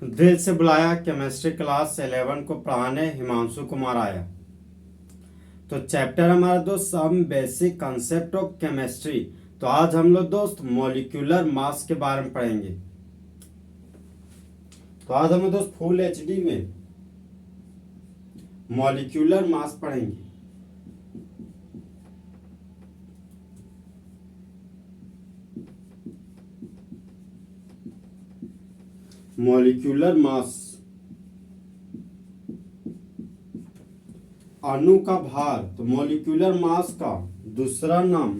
दिल से बुलाया केमिस्ट्री क्लास 11 को पढ़ाने हिमांशु कुमार आया। तो चैप्टर हमारा दोस्त some basic concept of chemistry. तो आज हम लोग दोस्त मॉलिक्यूलर मास के बारे में पढ़ेंगे। तो आज हम दोस्त फुल एचडी में मॉलिक्यूलर मास पढ़ेंगे। मॉलिक्यूलर मास अणु का भार। तो मॉलिक्यूलर मास का दूसरा नाम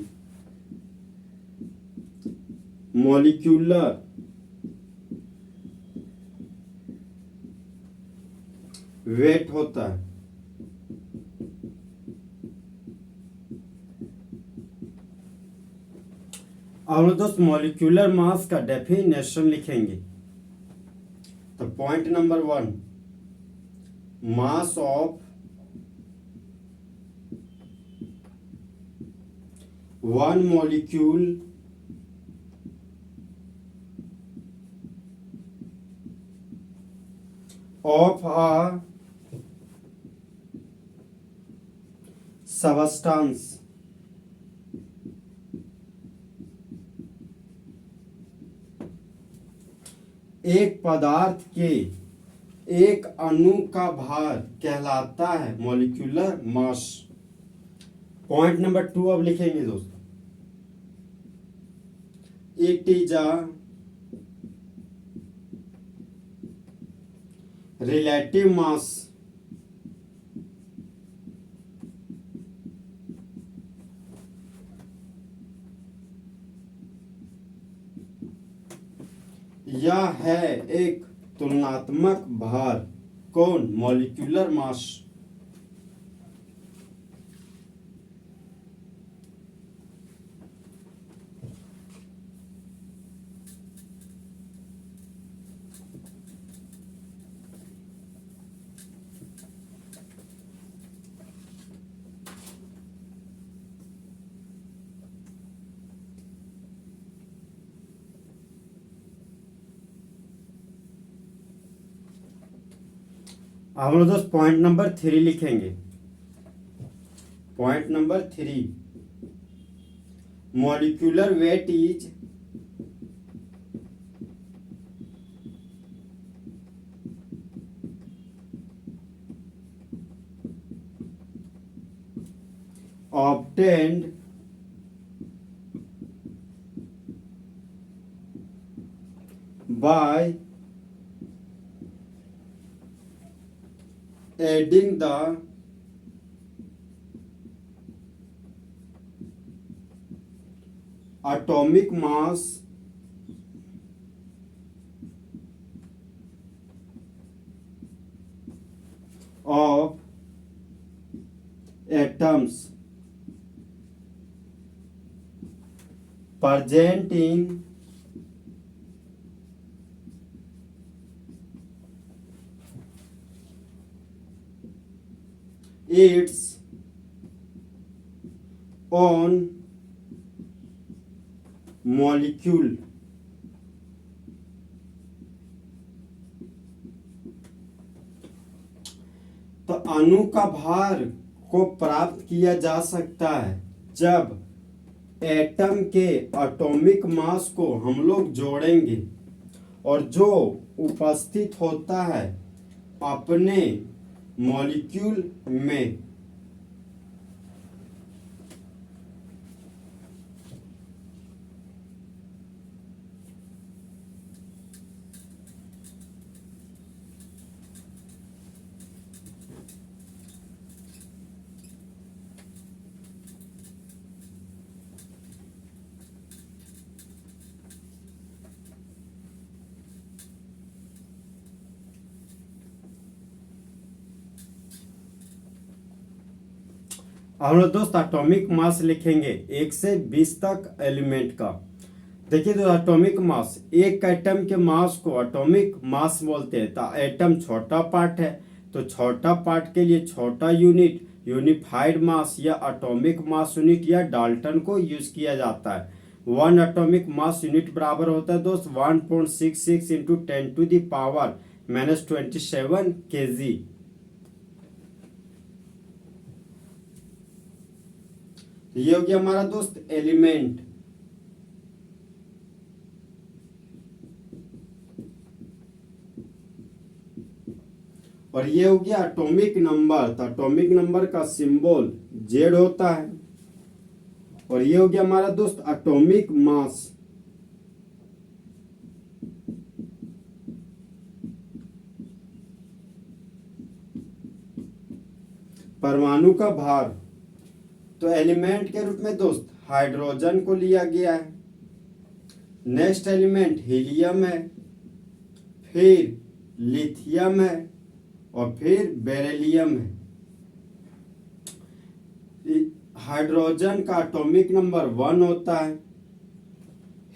मॉलिक्यूलर वेट होता है। अब दोस्त मॉलिक्यूलर मास का डेफिनेशन लिखेंगे। तो point number 1, mass of one molecule of a substance एक पदार्थ के एक अणु का भार कहलाता है मॉलिक्यूलर मास। पॉइंट नंबर 2 अब लिखेंगे दोस्तों, it is a relative mass यह है एक तुलनात्मक भार। कौन? Molecular mass. हम लोग दोस्त पॉइंट नंबर 3 लिखेंगे। Point number 3, molecular weight is obtained by adding the atomic mass of atoms present in its own molecule। तो अणु का भार को प्राप्त किया जा सकता है जब एटम के एटॉमिक मास को हम लोग जोड़ेंगे और जो उपस्थित होता है अपने मॉलिक्यूल में। हम लोग दोस्त एटॉमिक मास लिखेंगे 1 से 20 तक एलिमेंट का। देखिए दोस्त, एटॉमिक मास, एक एटम के मास को एटॉमिक मास बोलते हैं। तो एटम छोटा पार्ट है, तो छोटा पार्ट के लिए छोटा यूनिट यूनिफाइड मास या एटॉमिक मास यूनिट या डाल्टन को यूज किया जाता है। 1 एटॉमिक मास यूनिट बराबर होता है दोस्त 1.66 × 10⁻⁴ -27 kg। ये हो गया हमारा दोस्त एलिमेंट। और ये हो गया एटॉमिक नंबर। तो एटॉमिक नंबर का सिंबल जेड होता है। और ये हो गया हमारा दोस्त एटॉमिक मास। परमाणु का भार। तो एलिमेंट के रूप में दोस्त हाइड्रोजन को लिया गया है। नेक्स्ट एलिमेंट हीलियम है, फिर लिथियम है और फिर बेरिलियम है। हाइड्रोजन का एटॉमिक नंबर 1 होता है,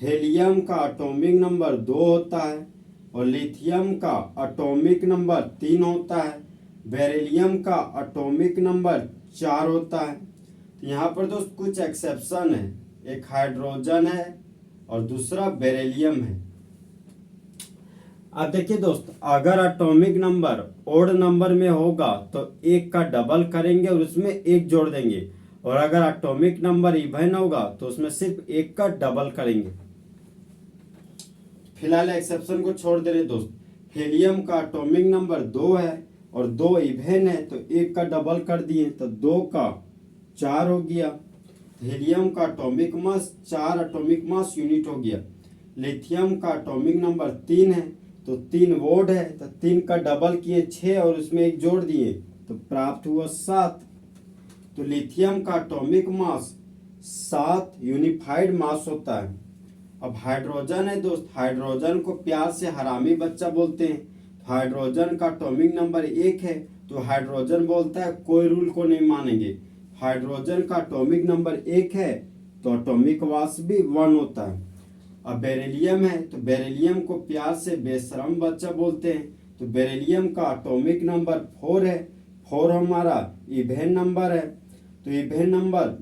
हीलियम का एटॉमिक नंबर 2 होता है और लिथियम का एटॉमिक नंबर 3 होता है। बेरिलियम का एटॉमिक नंबर 4 होता है। तो यहाँ पर दोस्त कुछ एक्सेप्शन है, एक हाइड्रोजन है और दूसरा बेरिलियम है। अब देखिए दोस्त, अगर एटॉमिक नंबर ओड नंबर में होगा तो एक का डबल करेंगे और उसमें एक जोड़ देंगे, और अगर एटॉमिक नंबर इवन होगा तो उसमें सिर्फ एक का डबल करेंगे। फिलहाल एक्सेप्शन को छोड़ दे रहे दोस्त। हीलियम का एटॉमिक नंबर 2 है और 2 इवन है, तो एक का डबल कर दिए तो 2 का 4 हो गया। हीलियम का atomic mass 4 atomic mass unit हो गया। लिथियम का एटॉमिक नंबर 3 है तो 3 वोल्ट है, तो 3 का डबल किए 6 और उसमें एक जोड़ दिए तो प्राप्त हुआ 7। तो लिथियम का एटॉमिक मास 7 यूनिफाइड मास होता है। अब हाइड्रोजन है दोस्त, हाइड्रोजन को प्यार से हरामी बच्चा बोलते हैं। हाइड्रोजन का एटॉमिक नंबर 1 है तो हाइड्रोजन बोलता है कोई रूल को नहीं मानेंगे। हाइड्रोजन का एटॉमिक नंबर 1 है तो एटॉमिक मास भी 1 होता है। अब बेरिलियम है तो बेरिलियम को प्यार से बेशरम बच्चा बोलते हैं। तो बेरिलियम का एटॉमिक नंबर 4 है। 4 हमारा इवेन नंबर है। तो इवेन नंबर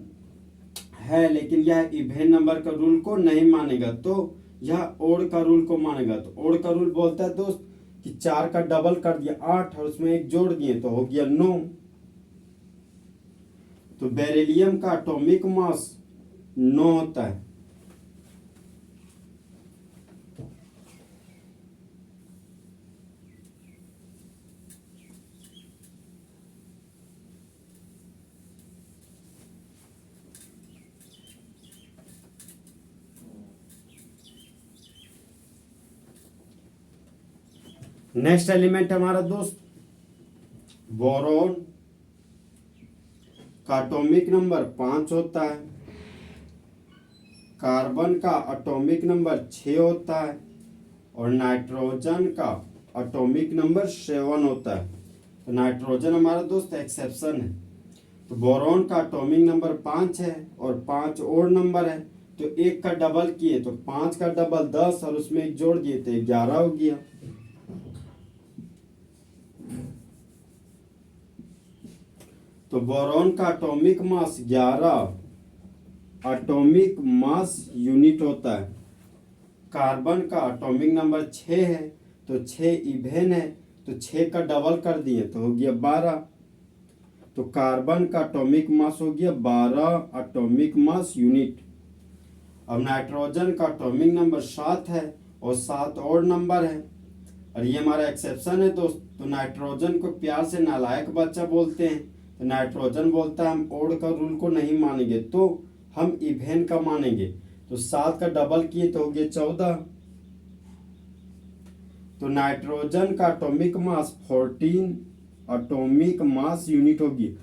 है लेकिन यह इवेन नंबर का रूल को नहीं मानेगा, तो यह ओड का रूल को मानेगा। तो ओड का रूल बोलता है दोस्त कि 4 का डबल कर दिया 8 और उसमें एक जोड़ दिए तो हो गया 9। तो बेरिलियम का एटॉमिक मास 9 होता है। नेक्स्ट एलिमेंट हमारा दोस्त बोरोन का एटॉमिक नंबर 5 होता है। कार्बन का एटॉमिक नंबर 6 होता है और नाइट्रोजन का एटॉमिक नंबर 7 होता है। तो नाइट्रोजन हमारा दोस्त एक्सेप्शन है। तो बोरोन का एटॉमिक नंबर 5 है और 5 और नंबर है, तो एक का डबल किए तो 5 का डबल 10 और उसमें एक जोड़ दिए तो 11 हो गया। तो बोरॉन का atomic mass 11 atomic mass unit होता है। कार्बन का एटॉमिक नंबर 6 है तो 6 इवेन है, तो 6 का डबल कर दिए तो हो गया 12। तो कार्बन का एटॉमिक मास हो गया 12 एटॉमिक मास यूनिट। अब नाइट्रोजन का एटॉमिक नंबर 7 है और 7 और नंबर है, और ये हमारा एक्सेप्शन है दोस्त। तो नाइट्रोजन को प्यार से नालायक बच्चा बोलते हैं। तो नाइट्रोजन बोलता है हम ओड का रूल को नहीं मानेंगे, तो हम इवेन का मानेंगे। तो 7 का डबल किए तो हो गया 14। तो नाइट्रोजन का atomic mass 14 atomic mass unit होगी।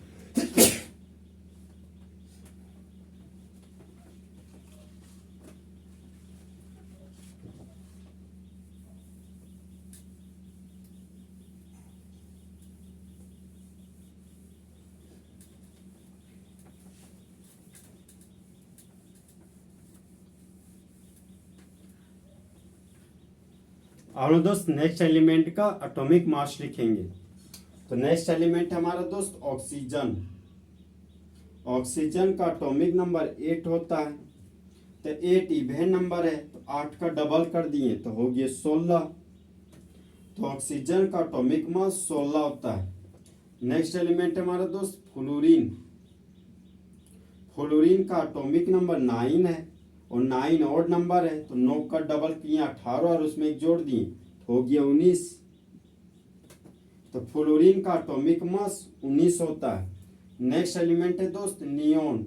और दोस्त नेक्स्ट एलिमेंट का एटॉमिक मास लिखेंगे। तो नेक्स्ट एलिमेंट हमारा दोस्त ऑक्सीजन। ऑक्सीजन का एटॉमिक नंबर 8 होता है। तो 8 इवेन नंबर है तो 8 का डबल कर दिए तो हो गया 16। तो ऑक्सीजन का एटॉमिक मास 16 होता है। नेक्स्ट एलिमेंट है हमारा दोस्त फ्लोरीन। फ्लोरीन का एटॉमिक नंबर 9 है और 9 ऑड नंबर है, तो 9 का डबल किए 18 और उसमें एक जोड़ दिए तो हो गया 19। तो फ्लोरीन का एटॉमिक मास 19 होता है। नेक्स्ट एलिमेंट है दोस्त नियोन।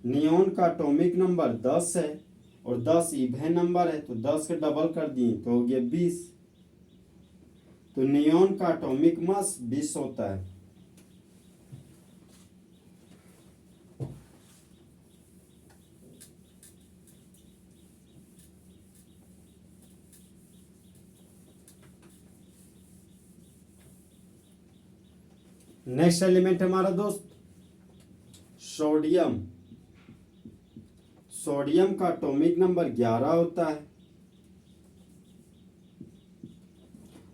नियोन का एटॉमिक नंबर 10 है और 10 इवन नंबर है, तो 10 के डबल कर दिए तो हो गया 20। तो नियोन का एटॉमिक मास 20 होता है। नेक्स्ट एलिमेंट हमारा दोस्त सोडियम। सोडियम का एटॉमिक नंबर 11 होता है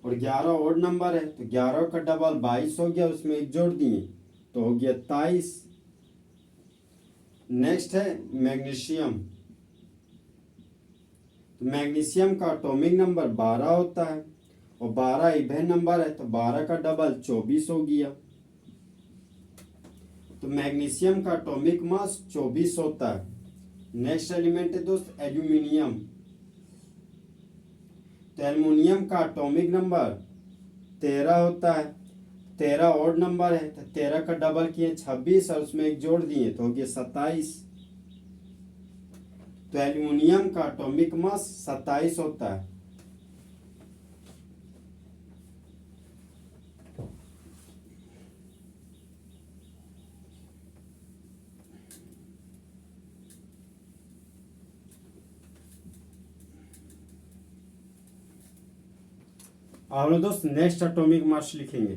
और 11 ओड नंबर है, तो 11 का डबल 22 हो गया, उसमें एक जोड़ दिए तो हो गया 23। नेक्स्ट है मैग्नीशियम। तो मैग्नीशियम का एटॉमिक नंबर 12 होता है और 12 इवन नंबर है, तो 12 का डबल 24 हो गया। तो मैग्नीशियम का एटॉमिक मास 24 होता है। नेक्स्ट एलिमेंट है दोस्त एल्यूमिनियम। तो एल्यूमिनियम का एटॉमिक नंबर 13 होता है। 13 ऑड नंबर है, तो 13 का डबल किए 26 और उसमें एक जोड़ दिए तो हो गया 27। तो एल्यूमिनियम का एटॉमिक मास 27 होता है। और दोस्त नेक्स्ट एटॉमिक मास लिखेंगे।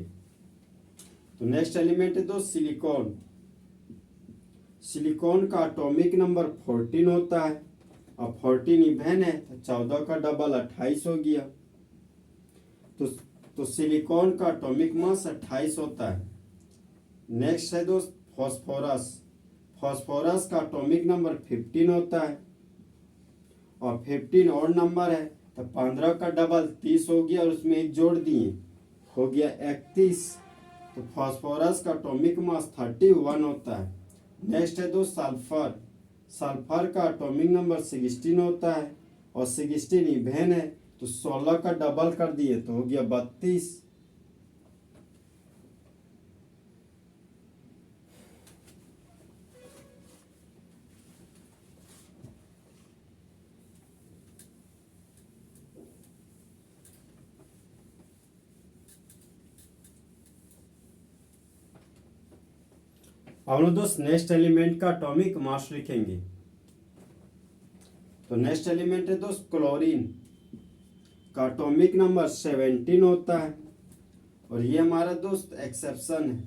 तो नेक्स्ट एलिमेंट है दोस्त सिलिकॉन। सिलिकॉन का एटॉमिक नंबर 14 होता है और 14 इवन है, तो 14 का डबल 28 हो गया। तो सिलिकॉन का एटॉमिक मास 28 होता है। नेक्स्ट है दोस्त फॉस्फोरस। फॉस्फोरस का एटॉमिक नंबर 15 होता है और 15 और नंबर है, तो 15 का डबल 30 हो गया और उसमें एक जोड़ दिए हो गया 31। तो फॉस्फोरस का एटॉमिक मास 31 होता है। नेक्स्ट है दोस्त सल्फर। सल्फर का एटॉमिक नंबर 16 होता है और 16 इवन है, तो 16 का डबल कर दिए तो हो गया 32। अब लोग दोस्त नेक्स्ट एलिमेंट का एटॉमिक मास लिखेंगे। तो नेक्स्ट एलिमेंट है दोस्त क्लोरीन का एटॉमिक नंबर 17 होता है और ये हमारा दोस्त एक्सेप्शन है।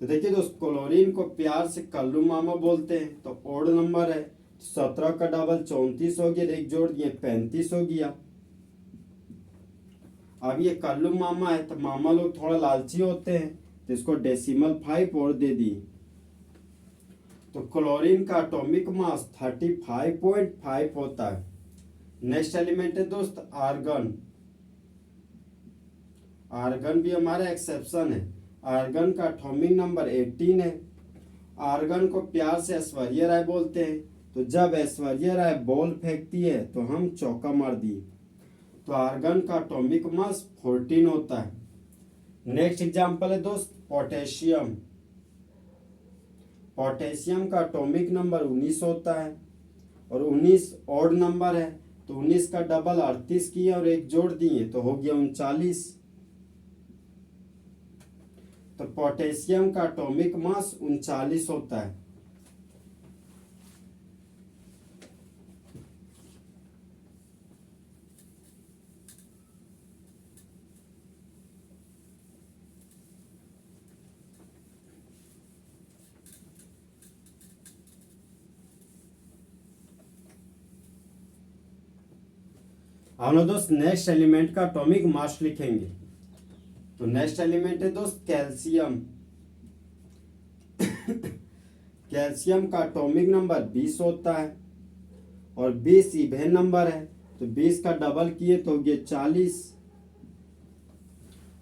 तो देखिए दोस्त क्लोरीन को प्यार से कल्लू मामा बोलते हैं, तो ओड नंबर है, 17 का डबल 34 हो गया, एक जोड़ दिए 35 हो गया। अब ये कल्लू मामा है, तो मामा लोग थोड़ा लालची होते हैं, तो इसको डेसिमल 5 और दे दी। तो क्लोरीन का एटॉमिक मास 35.5 होता है। नेक्स्ट एलिमेंट है दोस्त आर्गन। आर्गन भी हमारा एक्सेप्शन है। आर्गन का एटॉमिक नंबर 18 है। आर्गन को प्यार से ऐश्वर्या राय बोलते हैं, तो जब ऐश्वर्या राय बॉल फेंकती है तो हम चौका मार दिए। तो आर्गन का एटॉमिक मास 14 होता है। नेक्स्ट एग्जांपल है दोस्त पोटेशियम। पोटेशियम का एटॉमिक नंबर 19 होता है और 19 ऑड नंबर है, तो 19 का डबल 38 किया और एक जोड़ दिए तो हो गया 39। तो पोटेशियम का एटॉमिक मास 39 होता है। हम लोग दोस्त नेक्स्ट एलिमेंट का एटॉमिक मास लिखेंगे। तो नेक्स्ट एलिमेंट है दोस्त कैल्शियम। कैल्शियम का एटॉमिक नंबर 20 होता है और 20 इवन नंबर है, तो 20 का डबल किए तो हो गया 40।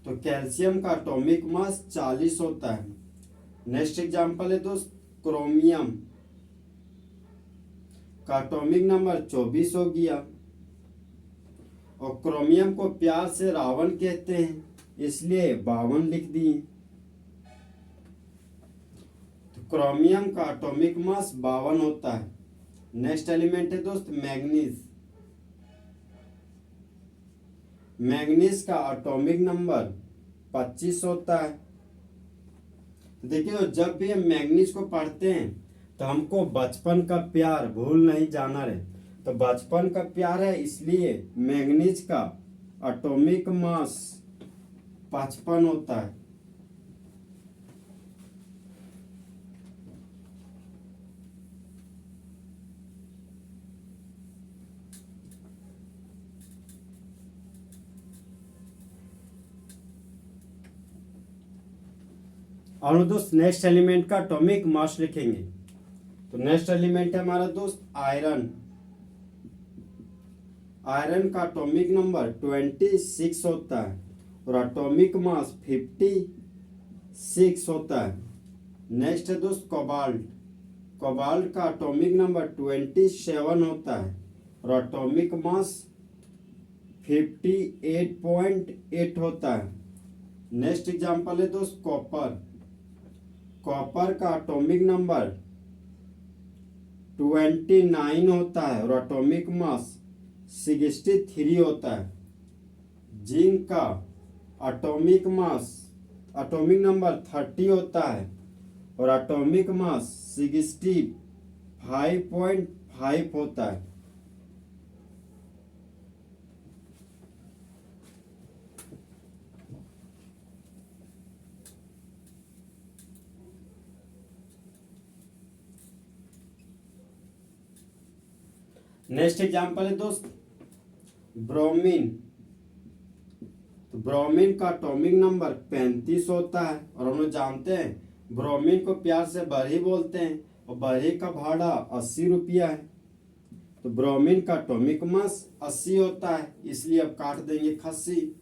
तो कैल्शियम का एटॉमिक मास 40 होता है। नेक्स्ट एग्जांपल है दोस्त, क्रोमियम का एटॉमिक नंबर 24 हो गया। और क्रोमियम को प्यार से रावण कहते हैं, इसलिए 52 लिख दिए। तो क्रोमियम का एटॉमिक मास 52 होता है। नेक्स्ट एलिमेंट है दोस्त मैग्नीज। मैग्नीज का एटॉमिक नंबर 25 होता है। देखिए तो जब भी हम मैग्नीज को पढ़ते हैं तो हमको बचपन का प्यार भूल नहीं जाना रहे। तो बचपन का प्यार है, इसलिए मैग्नीज का एटॉमिक मास 55 होता है। और दोस्त नेक्स्ट एलिमेंट का एटॉमिक मास लिखेंगे। तो नेक्स्ट एलिमेंट है हमारा दोस्त आयरन। आयरन का एटॉमिक नंबर 26 होता है और एटॉमिक मास 56 होता है। नेक्स्ट है दोस्त कोबाल्ट। कोबाल्ट का एटॉमिक नंबर 27 होता है और एटॉमिक मास 58.8 होता है। नेक्स्ट एग्जांपल है दोस्त कॉपर। कॉपर का एटॉमिक नंबर 29 होता है और एटॉमिक मास 63 होता है। जिंक का एटॉमिक नंबर 30 होता है और एटॉमिक मास 65.5 होता है। नेक्स्ट एग्जांपल है दोस्त ब्रोमीन। तो ब्रोमीन का एटॉमिक नंबर 35 होता है और हम लोग जानते हैं ब्रोमीन को प्यार से बरही बोलते हैं और बरही का भाड़ा 80 रुपया है। तो ब्रोमीन का एटॉमिक मास 80 होता है, इसलिए अब काट देंगे खस्सी।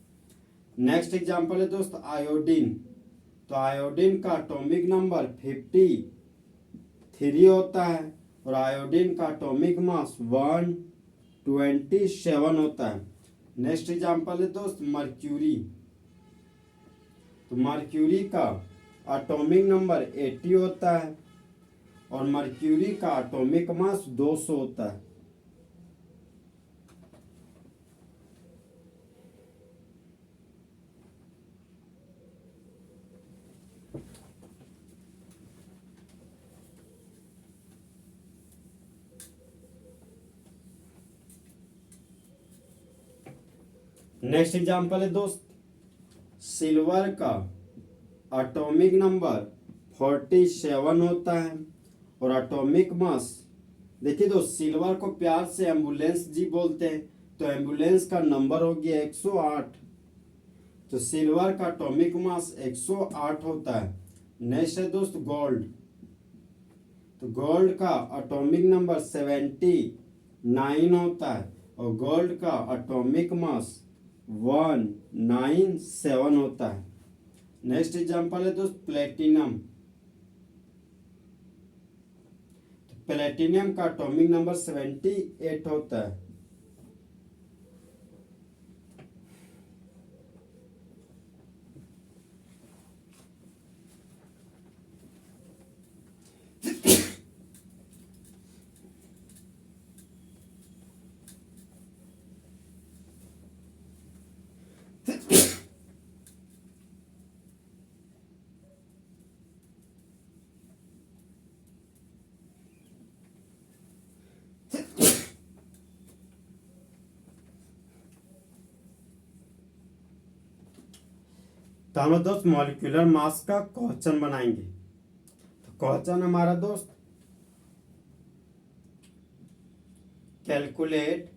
नेक्स्ट एग्जांपल है दोस्त आयोडीन। तो आयोडीन का एटॉमिक नंबर 53 होता है और आयोडीन का एटॉमिक मास 127 होता है। नेक्स्ट एग्जांपल है दोस्त मर्क्यूरी। तो मर्क्यूरी का एटॉमिक नंबर 80 होता है और मर्क्यूरी का एटॉमिक मास 200 होता है। नेक्स्ट एग्जांपल है दोस्त सिल्वर का एटॉमिक नंबर 47 होता है और एटॉमिक मास, देखिए दोस्त सिल्वर को प्यार से एम्बुलेंस जी बोलते हैं, तो एम्बुलेंस का नंबर हो गया 108। तो सिल्वर का एटॉमिक मास 108 होता है। नेक्स्ट है दोस्त गोल्ड। तो गोल्ड का एटॉमिक नंबर 79 होता है और गोल्ड का एटॉमिक मास 197 होता है। नेक्स्ट एग्जांपल है दोस्त प्लेटिनम। प्लेटिनियम का एटॉमिक नंबर 78 होता है। तो हम लोग दोस्त मॉलिक्यूलर मास का क्वेश्चन बनाएंगे। तो क्वेश्चन हमारा दोस्त calculate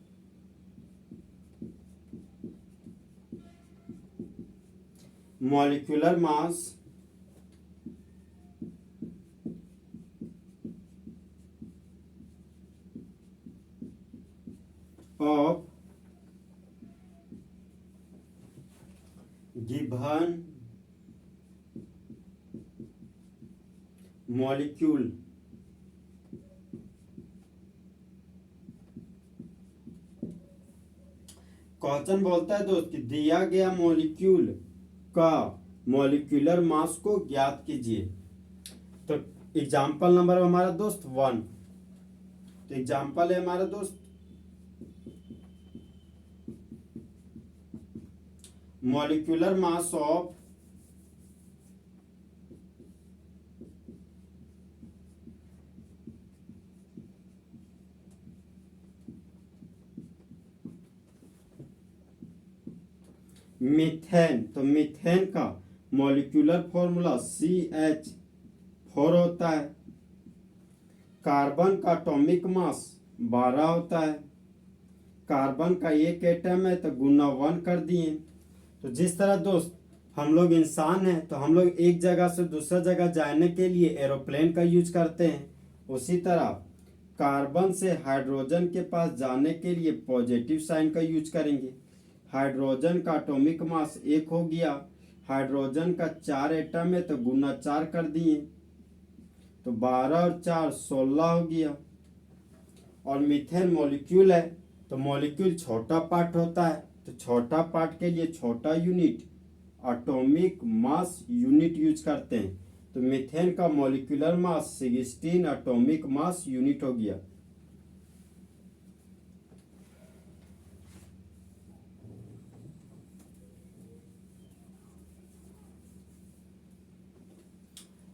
molecular mass of given molecule question बोलता है दोस्त कि दिया गया मॉलिक्यूल का मॉलिक्यूलर मास को ज्ञात कीजिए। तो एग्जाम्पल नंबर हमारा दोस्त 1। तो एग्जाम्पल है हमारा दोस्त मॉलिक्यूलर मास ऑफ मीथेन। तो मीथेन का मॉलिक्यूलर फॉर्मूला CH4 होता है। कार्बन का एटॉमिक मास 12 होता है। कार्बन का एक एटम है तो गुना 1 कर दिए। तो जिस तरह दोस्त हम लोग इंसान हैं तो हम लोग एक जगह से दूसरा जगह जाने के लिए एरोप्लेन का यूज करते हैं, उसी तरह कार्बन से हाइड्रोजन के पास जाने के लिए पॉजिटिव साइन का यूज करेंगे। हाइड्रोजन का एटॉमिक मास 1 हो गया। हाइड्रोजन का 4 एटम है तो गुना 4 कर दिए, तो 12 और 4 16 हो गया। और मीथेन मॉलिक्यूल है तो मॉलिक्यूल छोटा पार्ट होता है, तो छोटा पार्ट के लिए छोटा unit atomic mass unit use करते हैं। तो मीथेन का molecular mass 16 atomic mass unit हो गया।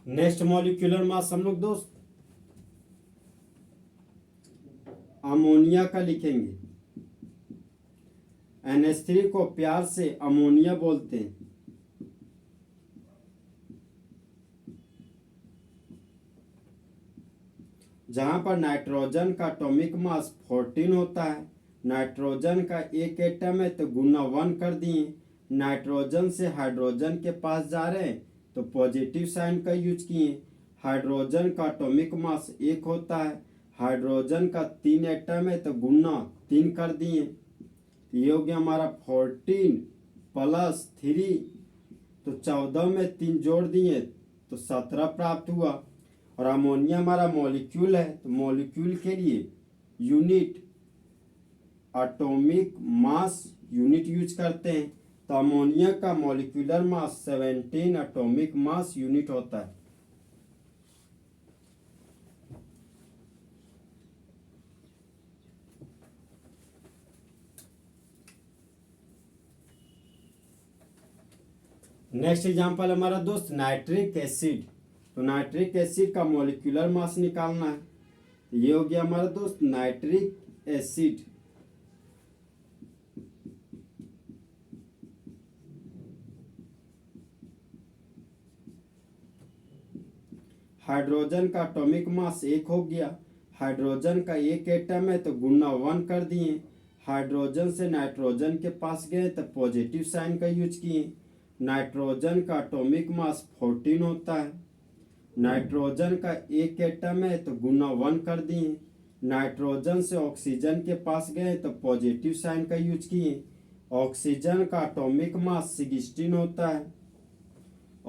नेक्स्ट मॉलिक्यूलर मास हम लोग दोस्त अमोनिया का लिखेंगे। NH3 को प्यार से अमोनिया बोलते हैं। जहां पर नाइट्रोजन का एटॉमिक मास 14 होता है। नाइट्रोजन का एक एटम है तो गुना 1 कर दिए। नाइट्रोजन से हाइड्रोजन के पास जा रहे हैं तो पॉजिटिव साइन का यूज किए। हाइड्रोजन का एटॉमिक मास 1 होता है। हाइड्रोजन का 3 एटम है तो गुना 3 कर दिए। ये हो गया हमारा 14 प्लस 3, तो 14 में 3 जोड़ दिए तो 17 प्राप्त हुआ। और अमोनिया हमारा मॉलिक्यूल है तो मॉलिक्यूल के लिए unit atomic mass unit use करते हैं। तो अमोनिया का molecular mass 17 atomic mass unit होता है। नेक्स्ट एग्जांपल हमारा दोस्त नाइट्रिक एसिड। तो नाइट्रिक एसिड का मॉलिक्यूलर मास निकालना है। ये हो गया हमारा दोस्त नाइट्रिक एसिड। हाइड्रोजन का एटॉमिक मास 1 हो गया। हाइड्रोजन का एक एटम है तो गुना 1 कर दिए। हाइड्रोजन से नाइट्रोजन के पास गए तो पॉजिटिव साइन का यूज किए। नाइट्रोजन का एटॉमिक मास 14 होता है। नाइट्रोजन का एक एटम है तो गुना 1 कर दिए। नाइट्रोजन से ऑक्सीजन के पास गए तो पॉजिटिव साइन का यूज किए। ऑक्सीजन का एटॉमिक मास 16 होता है।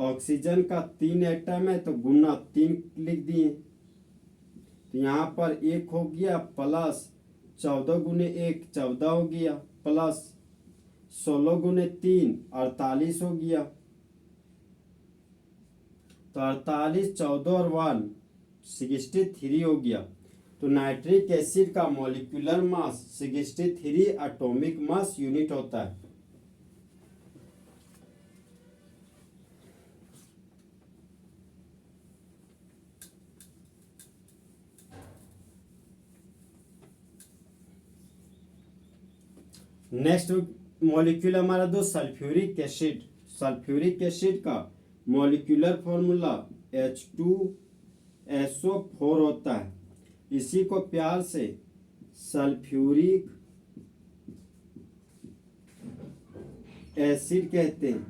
ऑक्सीजन का 3 एटम है तो गुना 3 लिख दिए। तो यहाँ पर 1 हो गया प्लस 14 गुने 1 14 हो गया, प्लस 16 गुने 3 48 हो गया। तो 48 14 और 1 63 हो गया। तो नाइट्रिक एसिड का molecular mass 63 atomic mass unit होता है। नेक्स्ट मॉलिक्यूल हमारा दोस्त सल्फ्यूरिक एसिड। सल्फ्यूरिक एसिड का मॉलिक्यूलर फॉर्मूला H2SO4 होता है। इसी को प्यार से सल्फ्यूरिक एसिड कहते हैं।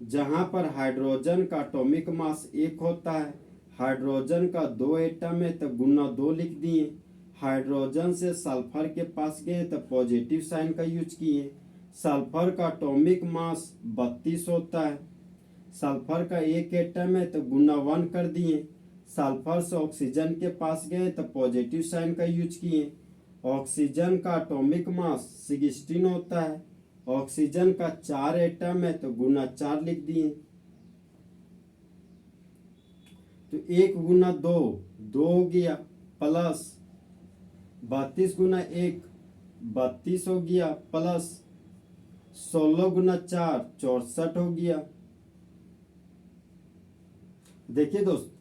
जहां पर हाइड्रोजन का एटॉमिक मास 1 होता है। हाइड्रोजन का 2 एटम है तो गुना 2 लिख दिए। हाइड्रोजन से सल्फर के पास गए तो पॉजिटिव साइन का यूज किए। सल्फर का एटॉमिक मास 32 होता है। सल्फर का एक एटम है तो गुना 1 कर दिए। सल्फर से ऑक्सीजन के पास गए तो पॉजिटिव साइन का यूज किए। ऑक्सीजन का एटॉमिक मास 16 होता है। ऑक्सीजन का 4 एटम है तो गुना 4 लिख दिए। तो 1 गुना 2 2 हो गया, प्लस 32 गुना 1 32 हो गया, प्लस 16 गुना 4 64 हो गया। देखिए दोस्त,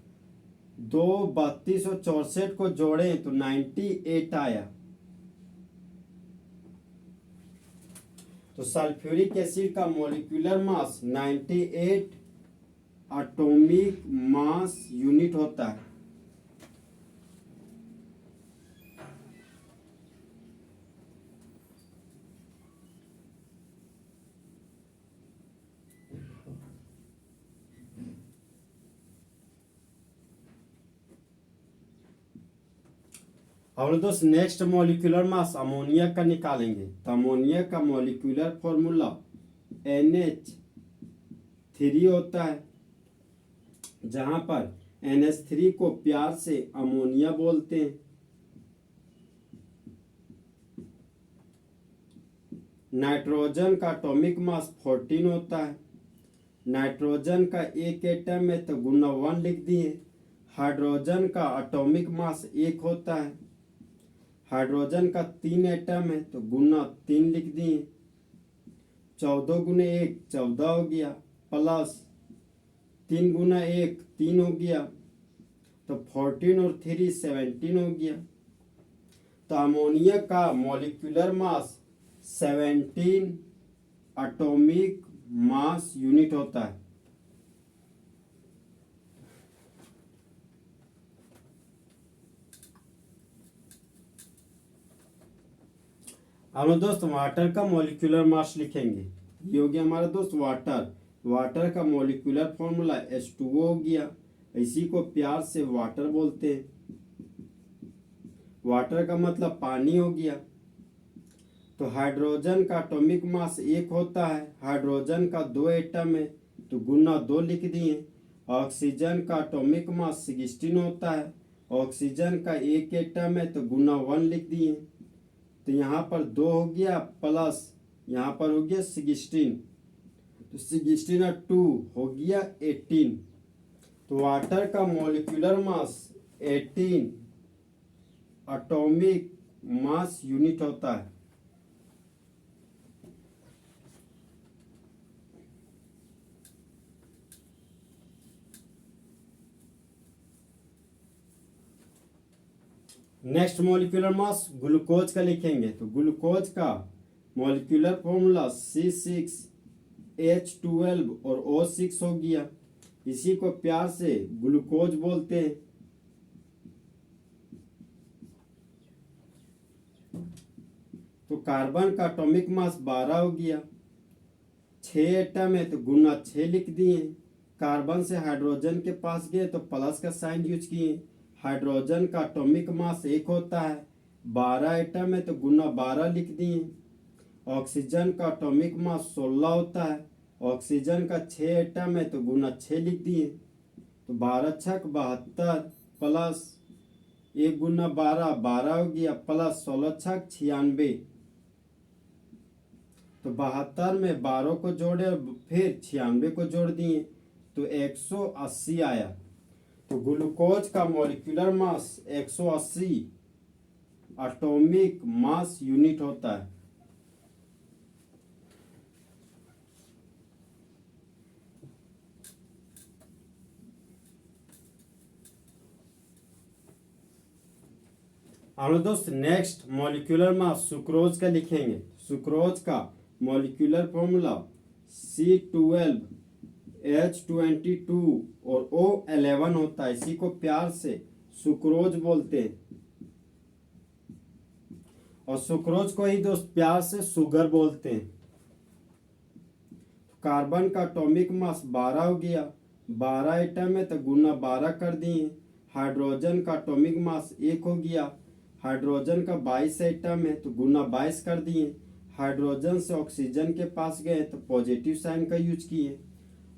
2 32 और 64 को जोड़े तो 98 आया। तो सल्फ्यूरिक एसिड का molecular mass 98 atomic mass unit होता है। और दोस्त नेक्स्ट मॉलिक्यूलर मास अमोनिया का निकालेंगे। तो अमोनिया का मॉलिक्यूलर फॉर्मूला NH3 होता है, जहां पर NH3 को प्यार से अमोनिया बोलते हैं। नाइट्रोजन का एटॉमिक मास 14 होता है। नाइट्रोजन का एक एटम है तो गुना 1 लिख दिए। हाइड्रोजन का एटॉमिक मास 1 होता है। हाइड्रोजन का 3 एटम है तो गुना 3 लिख दिए। 14 गुना 1 14 हो गया, प्लस 3 गुना 1 3 हो गया, तो 14 और 3 17 हो गया। तो अमोनिया का molecular mass 17 atomic mass unit होता है। अब दोस्त वाटर का मॉलिक्यूलर मास लिखेंगे। ये हो गया हमारा दोस्त वाटर। वाटर का मॉलिक्यूलर फॉर्मूला H2O हो गया। इसी को प्यार से वाटर बोलते हैं। वाटर का मतलब पानी हो गया। तो हाइड्रोजन का एटॉमिक मास 1 होता है। हाइड्रोजन का 2 एटम है तो गुना 2 लिख दिए। ऑक्सीजन का एटॉमिक मास 16 होता है। ऑक्सीजन का 1 एटम है तो गुना 1 लिख दिए। तो यहाँ पर 2 हो गया, प्लस यहाँ पर हो गया 16, तो 16 और 2 हो गया 18। तो वाटर का molecular mass 18 atomic mass unit होता है। नेक्स्ट मॉलिक्यूलर मास ग्लूकोज का लिखेंगे। तो ग्लूकोज का मॉलिक्यूलर फॉर्मूला C6H12 और O6 हो गया। इसी को प्यार से ग्लूकोज बोलते हैं। तो कार्बन का एटॉमिक मास 12 हो गया। 6 एटम है तो गुना 6 लिख दिए। कार्बन से हाइड्रोजन के पास गए तो प्लस का साइन यूज किए। हाइड्रोजन का एटॉमिक मास 1 होता है। 12 एटम है तो गुना 12 लिख दिए। ऑक्सीजन का एटॉमिक मास 16 होता है। ऑक्सीजन का 6 एटम है तो गुना 6 लिख दिए। तो 12 छक 72, प्लस 1 गुना 12 12 हो गया, प्लस 16 छक 96। तो 72 में 12 को जोड़े और फिर 96 को जोड़ दिए तो 180 आया। तो ग्लूकोज का molecular mass 180 atomic mass unit होता है। हम दोस्त नेक्स्ट मॉलिक्यूलर मास सुक्रोज का लिखेंगे। सुक्रोज का मॉलिक्यूलर फॉर्मूला C12H22 और O11 होता है। इसी को प्यार से सुक्रोज बोलते हैं। और सुक्रोज को ही दोस्त प्यार से शुगर बोलते हैं। कार्बन का एटॉमिक मास 12 हो गया। 12 एटम है तो गुना 12 कर दिए। हाइड्रोजन का एटॉमिक मास 1 हो गया। हाइड्रोजन का 22 एटम है तो गुना 22 कर दिए। हाइड्रोजन से ऑक्सीजन के पास गए तो पॉजिटिव साइन का यूज किए।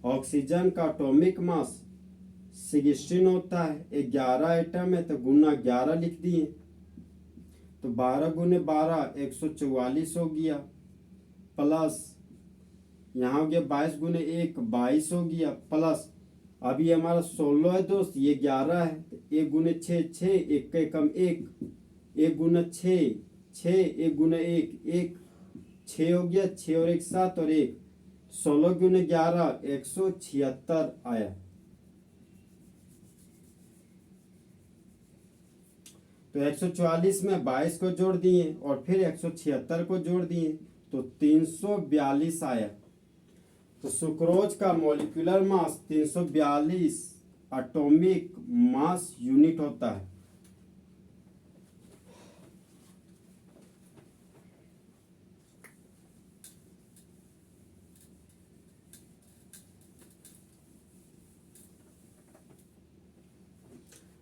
ऑक्सीजन का एटॉमिक मास 16 होता है, 11 एटम है तो गुना 11 लिख दिए, तो 12 गुने 12 144 हो गया, प्लस यहाँ हो गया 22 गुने 1 22 हो गया, प्लस अब ये हमारा 16 है दोस्त, ये 11 है, 1 गुने 6 6, 1 के कम 1, 1 गुना 6 6, 1 गुना 1 1, 6 हो गया, 6 और 1 7 और 1 16 गुने 11 176 आया। तो 144 में 22 को जोड़ दिए और फिर 176 को जोड़ दिए तो 342 आया। तो सुक्रोज का molecular mass 342 atomic mass unit होता है।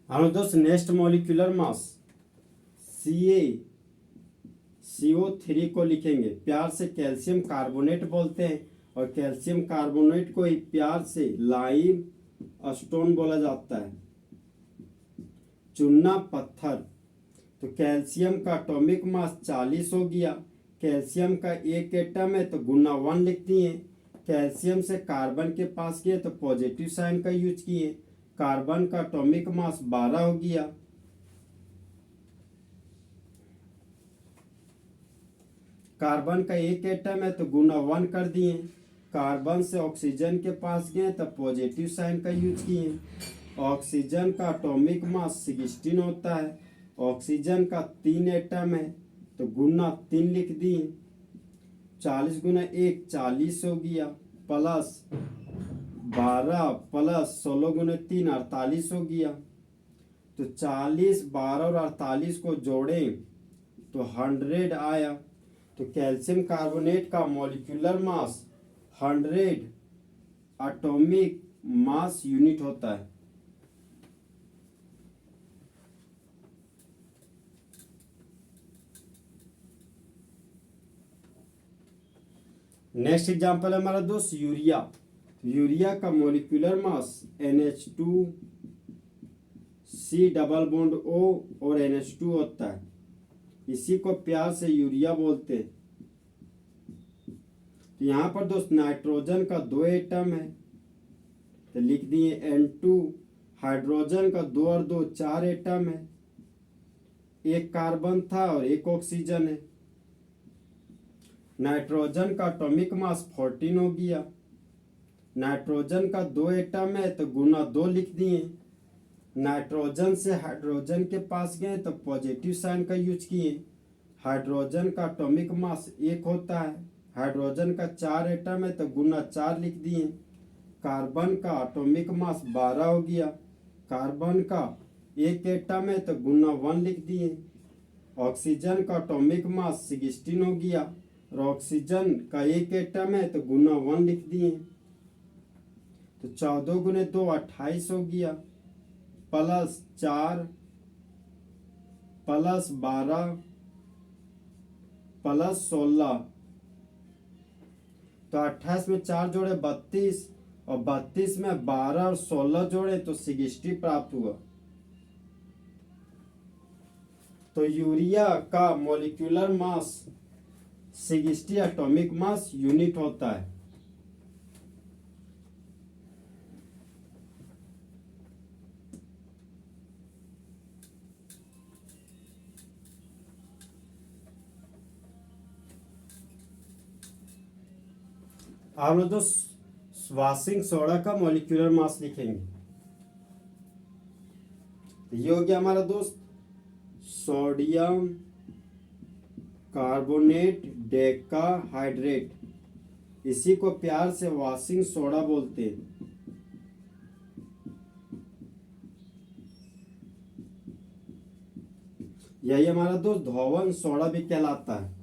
हम दोस्त नेक्स्ट मॉलिक्यूलर मास CaCO3 को लिखेंगे। प्यार से कैल्शियम कार्बोनेट बोलते हैं और कैल्शियम कार्बोनेट को ही प्यार से लाइम स्टोन बोला जाता है, चूना पत्थर। तो कैल्शियम का एटॉमिक मास 40 हो गया। कैल्शियम का एक एटम है तो गुना 1 लिख दिए। कैल्शियम से कार्बन के पास किए तो पॉजिटिव साइन का यूज किए। कार्बन का एटॉमिक मास 12 हो गया। कार्बन का एक एटम है तो गुना 1 कर दिए। कार्बन से ऑक्सीजन के पास गए तो पॉजिटिव साइन का यूज किए। ऑक्सीजन का एटॉमिक मास 16 होता है। ऑक्सीजन का 3 एटम है तो गुना 3 लिख दिए। 40 गुना 1 40 हो गया, प्लस 12 प्लस 16 गुना 3 48 हो गया। तो 40 12 और 48 को जोड़ें तो 100 आया। तो कैल्शियम कार्बोनेट का molecular mass 100 atomic mass unit होता है। नेक्स्ट एग्जांपल है हमारा दोस्त यूरिया। यूरिया का molecular mass NH2C double bond O और NH2 होता है। इसी को प्यार से यूरिया बोलते हैं। तो यहाँ पर दोस्त नाइट्रोजन का 2 एटम है तो लिख दिए N2। हाइड्रोजन का 2 और 2 4 एटम है, एक कार्बन था और एक ऑक्सीजन है। नाइट्रोजन का एटॉमिक मास 14 हो गया। नाइट्रोजन का 2 एटम है तो गुना 2 लिख दिए। नाइट्रोजन से हाइड्रोजन के पास गए तो पॉजिटिव साइन का यूज किए। हाइड्रोजन का एटॉमिक मास 1 होता है। हाइड्रोजन का 4 एटम है तो गुना 4 लिख दिए। कार्बन का एटॉमिक मास 12 हो गया। कार्बन का 1 एटम है तो गुना 1 लिख दिए। ऑक्सीजन का एटॉमिक मास 16 हो गया और ऑक्सीजन का 1 एटम है तो गुना 1 लिख दिए। तो 14 गुने 2 28 हो गया, प्लस 4 प्लस 12 प्लस 16। तो 28 में 4 जोड़े 32 और 32 में 12 और 16 जोड़े तो 60 प्राप्त हुआ। तो यूरिया का molecular mass 60 atomic mass unit होता है। आप लोग तो वाशिंग सोडा का मॉलिक्यूलर मास लिखेंगे। ये हो गया हमारा दोस्त सोडियम कार्बोनेट डेकाहाइड्रेट। इसी को प्यार से वाशिंग सोडा बोलते हैं। यही हमारा दोस्त धोवन सोडा भी कहलाता है।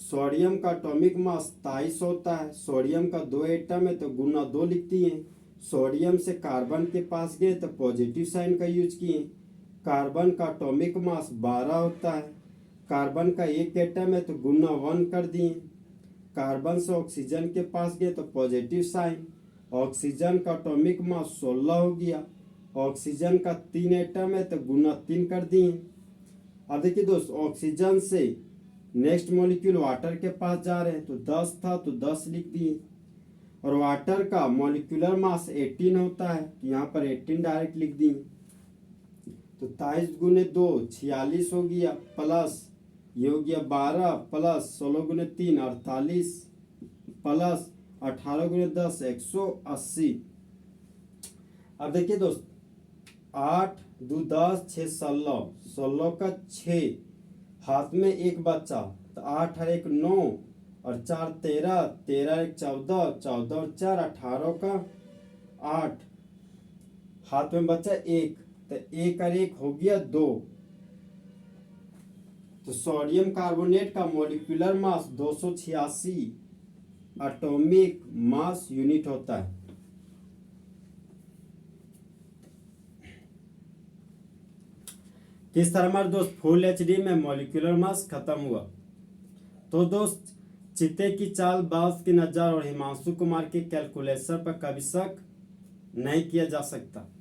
सोडियम का एटॉमिक मास 23 होता है। सोडियम का 2 एटम है तो गुना 2 लिखती है। सोडियम से कार्बन के पास गए तो पॉजिटिव साइन का यूज किए। कार्बन का एटॉमिक मास 12 होता है। कार्बन का एक एटम है तो गुना 1 कर दिए। कार्बन से ऑक्सीजन के पास गए तो पॉजिटिव साइन। ऑक्सीजन का एटॉमिक मास 16 हो गया। ऑक्सीजन का 3 एटम है तो गुना 3 कर दिए। अब देखिए दोस्त, ऑक्सीजन से नेक्स्ट मॉलिक्यूल वाटर के पास जा रहे हैं तो 10 था तो 10 लिख दिए। और वाटर का मॉलिक्यूलर मास 18 होता है तो यहाँ पर 18 डायरेक्ट लिख दिए। तो 23 गुने 2 46 हो गया, प्लस ये हो गया 12 प्लस 16 गुने 3 48 प्लस 18 गुने 10 180। अब देखिए दोस्त, 8 2 10 6 16, 16 का 6, हाथ में एक बच्चा तो 8 और 1 9 और 4 13, 13 1 14, 14 और 4 18 का 8, हाथ में बच्चा 1 तो 1 और 1 हो गया 2। तो सोडियम कार्बोनेट का molecular mass 286 atomic mass unit होता है। किस तरह हमारे दोस्त फुल एचडी में मॉलिक्यूलर मास खत्म हुआ। तो दोस्त, चित्ते की चाल, बास की नजर और हिमांशु कुमार के कैलकुलेशन पर कभी शक नहीं किया जा सकता।